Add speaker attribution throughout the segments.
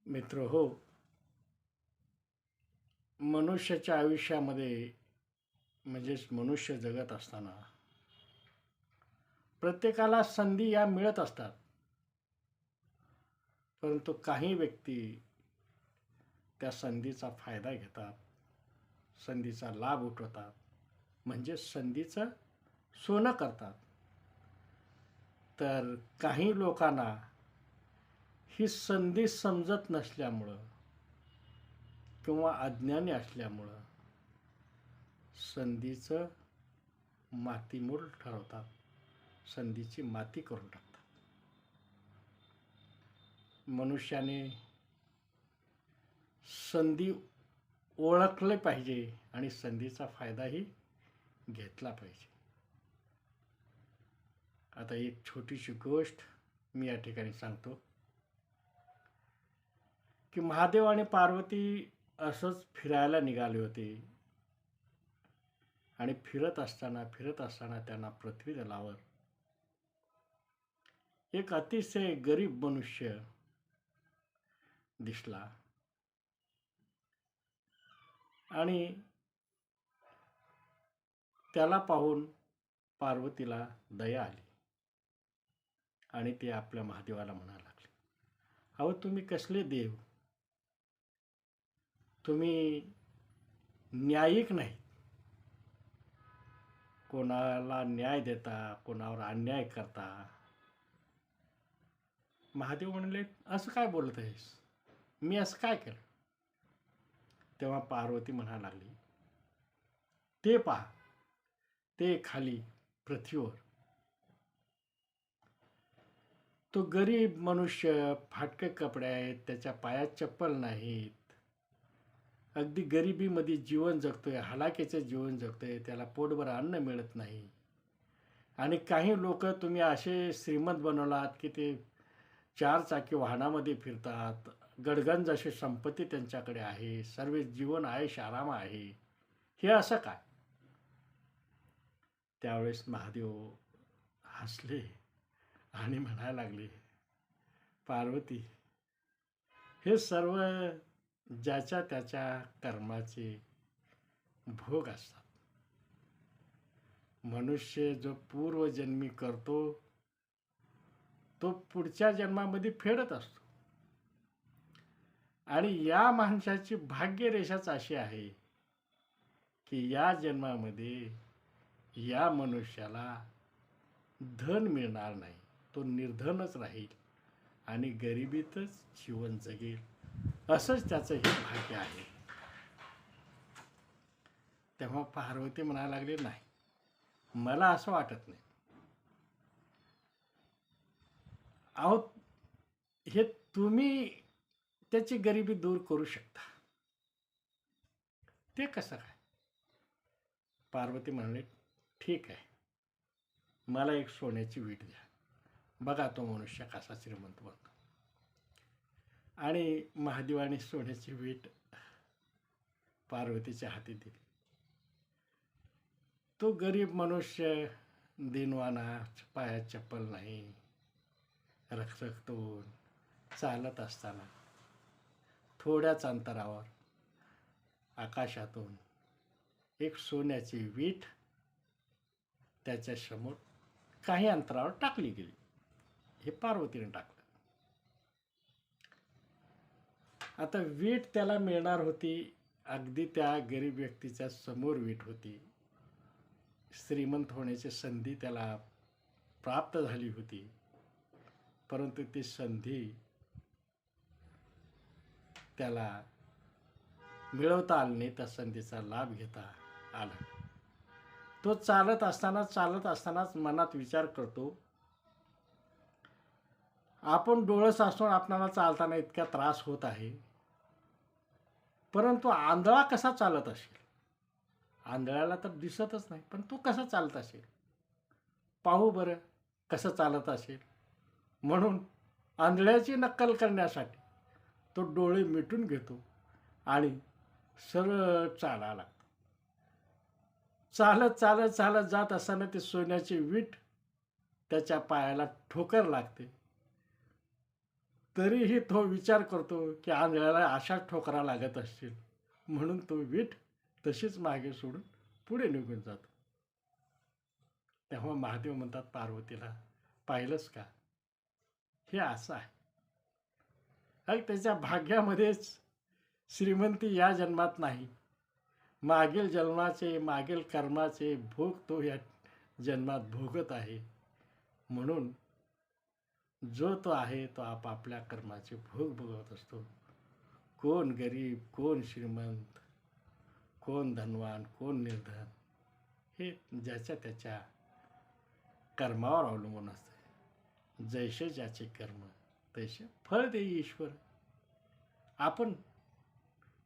Speaker 1: मित्र हो. मनुष्याच्या आयुष्यामध्ये म्हणजेच मनुष्य जगत असताना प्रत्येकाला संधी या मिळत असतात. परंतु काही व्यक्ती त्या संधीचा फायदा घेतात, संधीचा लाभ उठवतात, म्हणजे संधीचं सोनं करतात. तर काही लोकांना ही संधी समजत नसल्यामुळं किंवा अज्ञानी असल्यामुळं संधीचं मातीमोल ठरवतात, संधीची माती करून टाकतात. मनुष्याने संधी ओळखले पाहिजे आणि संधीचा फायदाही घेतला पाहिजे. आता एक छोटीशी गोष्ट मी या ठिकाणी सांगतो की महादेव आणि पार्वती असंच फिरायला निघाले होते आणि फिरत असताना त्यांना पृथ्वी तलावर एक अतिशय गरीब मनुष्य दिसला आणि त्याला पाहून पार्वतीला दया आली आणि ते आपल्या महादेवाला म्हणायला लागले, अहो तुम्ही कसले देव, तुम्ही न्यायिक नाही, कोणाला न्याय देता, कोणावर अन्याय करता. महादेव म्हणले, असं काय बोलत आहेस, मी असं काय केलं? तेव्हा पार्वती म्हणायला लागली, ते पहा, ते खाली पृथ्वीवर तो गरीब मनुष्य, फाटके कपडे आहेत, त्याच्या पायात चप्पल नाहीत, अगदी गरिबीमध्ये जीवन जगतोय, हलाखीचं जीवन जगतोय, त्याला पोटभर अन्न मिळत नाही. आणि काही लोक तुम्ही असे श्रीमंत बनवलात की ते 4 चाकी वाहनामध्ये फिरतात, गडगंज अशी संपत्ती त्यांच्याकडे आहे, सर्व जीवन आयश आराम आहे, हे असं काय? त्यावेळेस महादेव हसले आणि म्हणायला लागले, पार्वती, हे सर्व ज्याच्या त्याच्या कर्माचे भोग असतात. मनुष्य जो पूर्वजन्मी करतो तो पुढच्या जन्मामध्ये फेडत असतो. आणि या माणसाची भाग्यरेषाच अशी आहे की या जन्मामध्ये या मनुष्याला धन मिळणार नाही, तो निर्धनच राहील आणि गरिबीतच जीवन जगेल, असंच त्याचं हे भाग्य आहे. तेव्हा पार्वती म्हणायला लागली, नाही, मला असं वाटत नाही. अहो, हे तुम्ही त्याची गरिबी दूर करू शकता, ते कसं काय? पार्वती म्हणाले, ठीक आहे, मला एक सोन्याची वीट द्या, बघा तो मनुष्य कसा श्रीमंत बनतो. आणि महादेवाने सोन्याची वीट पार्वतीच्या हाती दिली. तो गरीब मनुष्य दिनवाना, पायात चप्पल नाही, रखरखतून चालत असताना थोड्याच अंतरावर आकाशातून एक सोन्याची वीट त्याच्या समोर काही अंतरावर टाकली गेली. हे पार्वतीने टाकलं. आता वीट त्याला मिळणार होती, अगदी त्या गरीब व्यक्तीच्या समोर वीट होती, श्रीमंत होण्याची संधी त्याला प्राप्त झाली होती, परंतु ती संधी त्याला मिळवता आली नाही, त्या संधीचा लाभ घेता आला. तो चालत असतानाच मनात विचार करतो, आपण डोळस असून आपल्याला चालताना इतका त्रास होत आहे, परंतु आंधळा कसा चालत असेल? आंधळ्याला तर दिसतच नाही, पण तो कसा चालत असेल? पाहू बरं कसं चालत असेल. म्हणून आंधळ्याची नक्कल करण्यासाठी तो डोळे मिटून घेतो आणि सरळ चालायला लागतो. चालत जात असताना ते सोन्याची वीट त्याच्या पायाला ठोकर लागते. तरीही तो विचार करतो की आंधळ्याला अशाच ठोकरा लागत असतील, म्हणून तो वीट तशीच मागे सोडून पुढे निघून जातो. तेव्हा महादेव म्हणतात पार्वतीला, पाहिलंस का, हे असं आहे. अग त्याच्या भाग्यामध्येच श्रीमंती या जन्मात नाही, मागील जन्माचे मागील कर्माचे भोग तो या जन्मात भोगत आहे. म्हणून जो तो आहे तो आपापल्या कर्माचे भोग भोगत असतो. कोण गरीब, कोण श्रीमंत, कोण धनवान, कोण निर्धन, हे ज्याच्या त्याच्या कर्मावर अवलंबून असते. जैसे ज्याचे कर्म तैसे फळ देई ईश्वर. आपण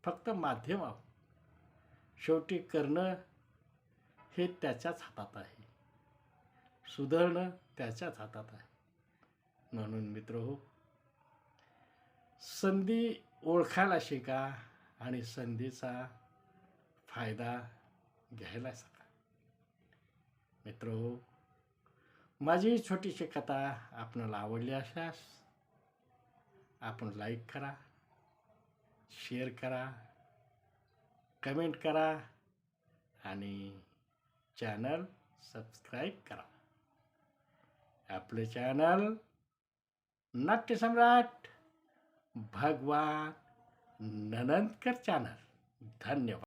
Speaker 1: फक्त माध्यम आहोत. शेवटी करणं हे त्याच्याच हातात आहे, सुधारणं त्याच्याच हातात आहे. म्हणून मित्रहो, संधी ओळखायला शिका आणि संधीचा फायदा घ्यायला शिका. मित्रहो, माझी ही छोटीशी कथा आपणाला आवडली असल्यास आपण लाईक करा, शेअर करा, कमेंट करा आणि चॅनल सबस्क्राईब करा. आपले चॅनल नाट्यसम्राट भगवान ननंदकर चॅनल. धन्यवाद.